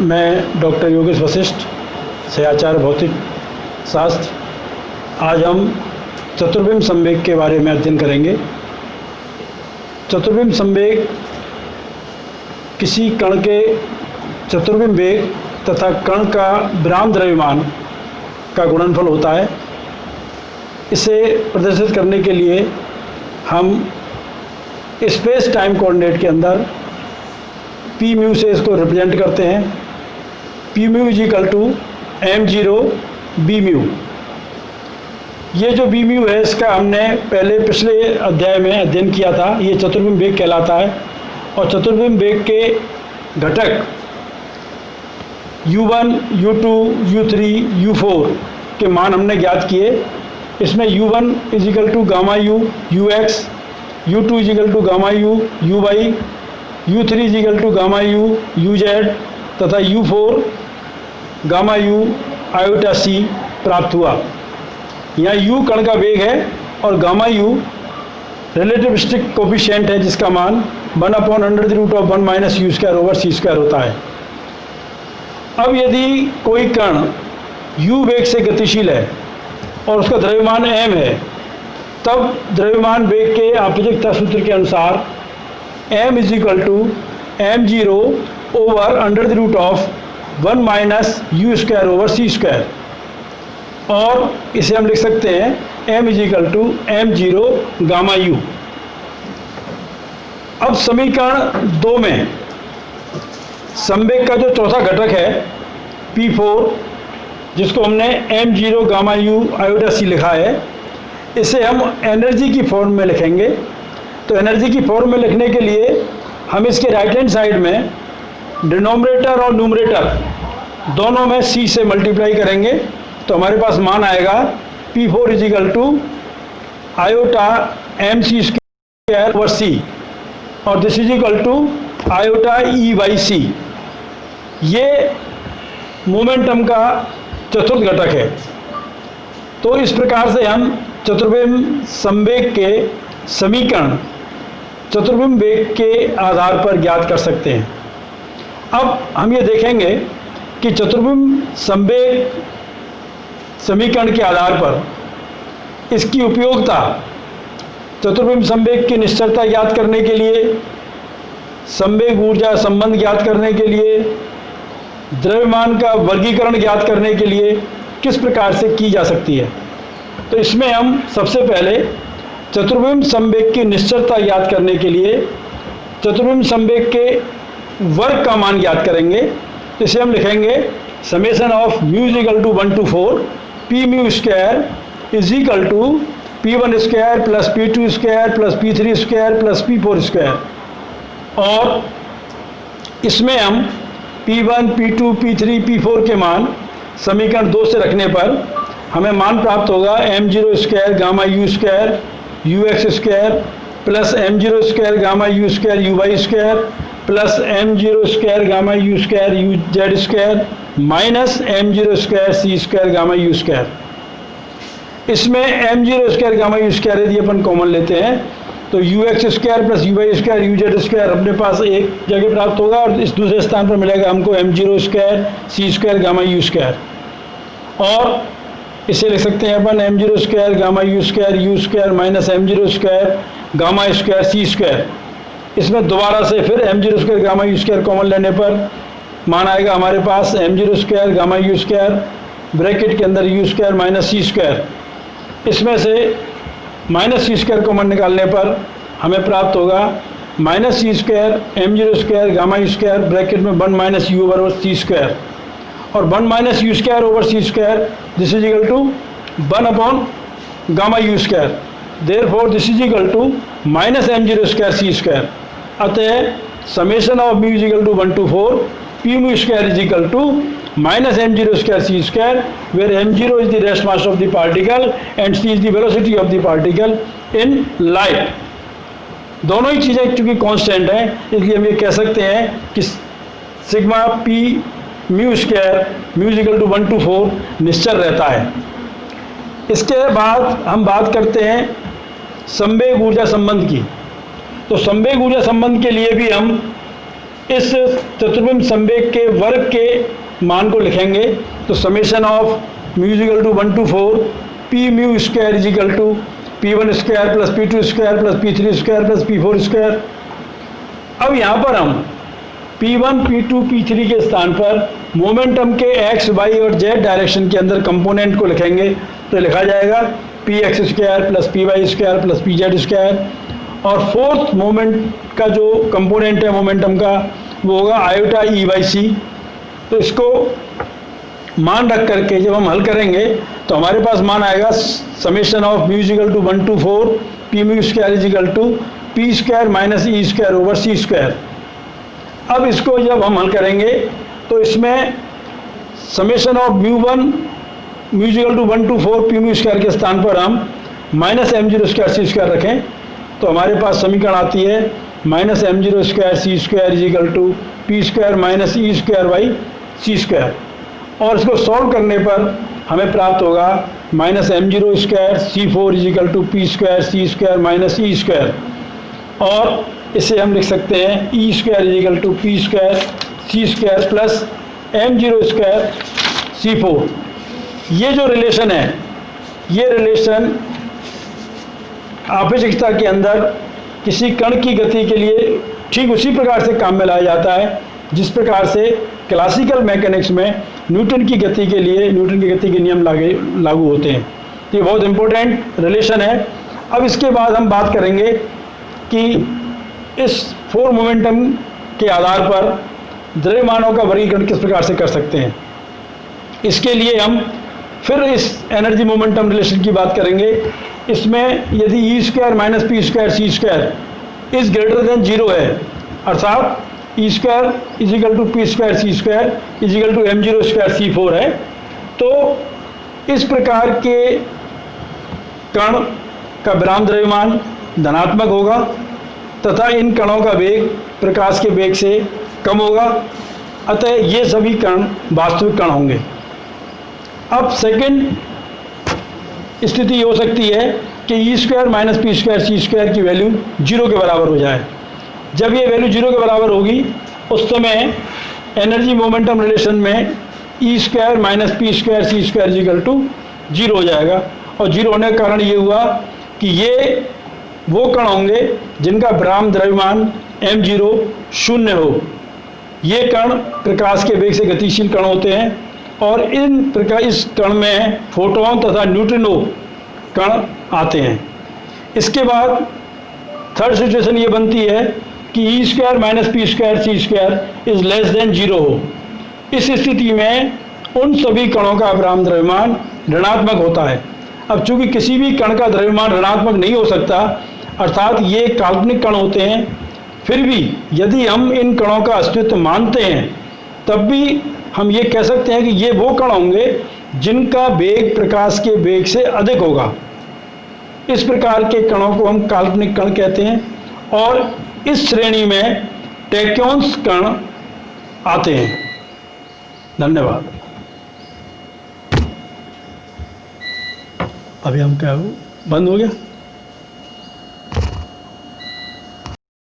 मैं डॉक्टर योगेश वशिष्ठ, सहआचार्य भौतिक शास्त्र। आज हम चतुर्बिंब संवेग के बारे में अध्ययन करेंगे। चतुर्बिंब संवेग किसी कण के चतुर्बिंब वेग तथा कण का विराम द्रव्यमान का गुणनफल होता है। इसे प्रदर्शित करने के लिए हम स्पेस टाइम कोऑर्डिनेट के अंदर पी म्यू से इसको रिप्रेजेंट करते हैं। P mu is equal to m0 b mu. ये जो बी म्यू है इसका हमने पहले पिछले अध्याय में अध्ययन किया था। ये चतुर्बिंब वेग कहलाता है और चतुर्बिंब वेग के घटक u1, u2, u3, u4 के मान हमने ज्ञात किए। इसमें u1 is equal to gamma u ux, u2 is equal to gamma u uy, u3 is equal to gamma u uz तथा u4 gamma you iota c प्राप्त हुआ। यहाँ u कण का वेग है और गामा u रिलेटिविस्टिक कोफिशिएंट है जिसका मान 1/√1 minus u square over c square होता है। अब यदि कोई कण u वेग से गतिशील है और उसका द्रव्यमान m है, तब द्रव्यमान वेग के आपेक्षिकता सूत्र के अनुसार m is equal to m0 over √1 minus u square over c square, और इसे हम लिख सकते हैं m is equal to m0 gamma u। अब समीकरण 2 में संवेग का जो चौथा घटक है P4, जिसको हमने m0 gamma u iota c लिखा है, इसे हम एनर्जी की फॉर्म में लिखेंगे। तो एनर्जी की फॉर्म में लिखने के लिए हम इसके राइट हैंड साइड में डिनोमिनेटर और न्यूमरेटर दोनों में c से मल्टीप्लाई करेंगे। तो हमारे पास मान आएगा P4 is equal to iota mc square over c और this is equal to iota e by c। ये मोमेंटम का चतुर्थ घटक है। तो इस प्रकार से हम चतुर्बिंब संवेग के समीकरण चतुर्बिंब वेग के आधार पर ज्ञात कर सकते हैं। अब हम ये देखेंगे कि चतुर्बिंब संवेग समीकरण के आधार पर इसकी उपयोगिता चतुर्बिंब संवेग की निश्चलता ज्ञात करने के लिए, संवेग ऊर्जा संबंध ज्ञात करने के लिए, द्रव्यमान का वर्गीकरण ज्ञात करने के लिए किस प्रकार से की जा सकती है। तो इसमें हम सबसे पहले चतुर्बिंब संवेग की निश्चलता ज्ञात करने के लिए चतुर्बिंब संवेग के वर्ग का मान ज्ञात करेंगे। तो इसे हम लिखेंगे summation of mu is equal to 1 to 4 P mu square is equal to P1 square plus P2 square plus P3 square plus P4 square. और इसमें हम P1, P2, P3, P4 के मान समीकरण 2 से रखने पर हमें मान प्राप्त होगा m0 square gamma u square ux square plus m0 square gamma u square uy square plus m0 square gamma u square uz square minus m0 square c square gamma u square. इसमें m0 square gamma u square यदि अपन common लेते हैं तो ux square plus uy square uz square अपने पास एक जगह प्राप्त होगा और इस दूसरे स्थान पर मिलेगा हमको m0 square c square gamma u square. और इसे लिख सकते हैं अपन m0 square gamma u square minus m0 square gamma square c square. इसमें दोबारा से फिर m0 square gamma u square common लेने पर मान आएगा हमारे पास m0 square gamma u square bracket के अंदर u square minus c square. इसमें से माइनस c स्क्वायर कॉमन निकालने पर हमें प्राप्त होगा minus c square m0 square gamma u square bracket में 1 minus u over c square और 1 minus u square over c square this is equal to 1 upon gamma u square. Therefore this is equal to minus m0 square c square. अतः summation of mu is equal to 1 to 4 P mu square is equal to minus m0 square c square, where m0 is the rest mass of the particle and c is the velocity of the particle in light. दोनों ही चीज़ें चूँकि constant हैं, इसलिए हम ये कह सकते हैं कि sigma p mu square mu is equal to 1 to 4 निश्चल रहता है। इसके बाद हम बात करते हैं संवेग ऊर्जा संबंध की। तो संवेग ऊर्जा संबंध के लिए भी हम इस चतुर्भुज संवेग के वर्ग के मान को लिखेंगे तो summation of mu equal to 1 to 4 P mu square is equal to P1 square plus P2 square plus P3 square plus P4 square. अब यहाँ पर हम P1, P2, P3 के स्थान पर मोमेंटम के x, y और z डायरेक्शन के अंदर कंपोनेंट को लिखेंगे तो लिखा जाएगा px square plus py square plus pz square. और फोर्थ मोमेंट का जो कंपोनेंट है मोमेंटम का वो होगा आयोटा ई बाई सी। तो इसको मान रख करके जब हम हल करेंगे तो हमारे पास मान आएगा summation of mu equal to 1 to 4 P mu square is equal to P square minus E square over C square. अब इसको जब हम हल करेंगे तो इसमें summation of mu equal to 1 to 4 P mu square के स्थान पर हम माइनस एम जीरो स्क्वायर सी स्क्वायर रखें तो हमारे पास समीकरण आती है minus M zero square C square is equal to P square minus E square by c square. और इसको सॉल्व करने पर हमें प्राप्त होगा minus M zero square c four is equal to P square C square minus E square. और इसे हम लिख सकते हैं e square is equal to P square C square plus m zero square c four. ये जो relation है ये रिलेशन आपेक्षिकता के अंदर किसी कण की गति के लिए ठीक उसी प्रकार से काम में लाया जाता है जिस प्रकार से क्लासिकल मैकेनिक्स में न्यूटन की गति के लिए न्यूटन की गति के नियम लागू होते हैं। ये बहुत इंपॉर्टेंट रिलेशन है। अब इसके बाद हम बात करेंगे कि इस फोर मोमेंटम के आधार पर द्रव्यमानों का वर्गीकरण किस प्रकार से कर सकते हैं। इसके लिए हम फिर इस एनर्जी मोमेंटम रिलेशन की बात करेंगे। इसमें यदि e square minus p square C square is greater than zero है अर्थात e square is equal to P square C square is equal to m zero square c four है तो इस प्रकार के कण का विराम द्रव्यमान धनात्मक होगा तथा इन कणों का वेग प्रकाश के वेग से कम होगा, अतः ये सभी कण वास्तविक कण होंगे। अब सेकंड स्थिति हो सकती है कि e square minus p square सी स्क्वायर की वैल्यू जीरो के बराबर हो जाए। जब ये वैल्यू जीरो के बराबर होगी उस समय एनर्जी मोमेंटम रिलेशन में e square minus p square C square equal to zero हो जाएगा। और जीरो होने का कारण ये हुआ कि ये वो कण होंगे जिनका विराम द्रव्यमान m जीरो शून्य हो। ये कण प्रकाश के वेग से गतिशील कण होते हैं और इन प्रकार इस कण में फोटोन तथा न्यूट्रिनो कण आते हैं। इसके बाद थर्ड सिचुएशन ये बनती है कि e square minus p square C square is less than zero हो। इस स्थिति में उन सभी कणों का विराम द्रव्यमान ऋणात्मक होता है। अब चूंकि किसी भी कण का द्रव्यमान ऋणात्मक नहीं हो सकता अर्थात ये काल्पनिक कण होते हैं, फिर भी यदि हम इन कणों का अस्तित्व मानते हैं तब भी हम ये कह सकते हैं कि ये वो कण होंगे जिनका वेग प्रकाश के वेग से अधिक होगा। इस प्रकार के कणों को हम काल्पनिक कण कहते हैं और इस श्रेणी में टैक्योन्स कण आते हैं। धन्यवाद। अभी हम क्या बंद हो गया।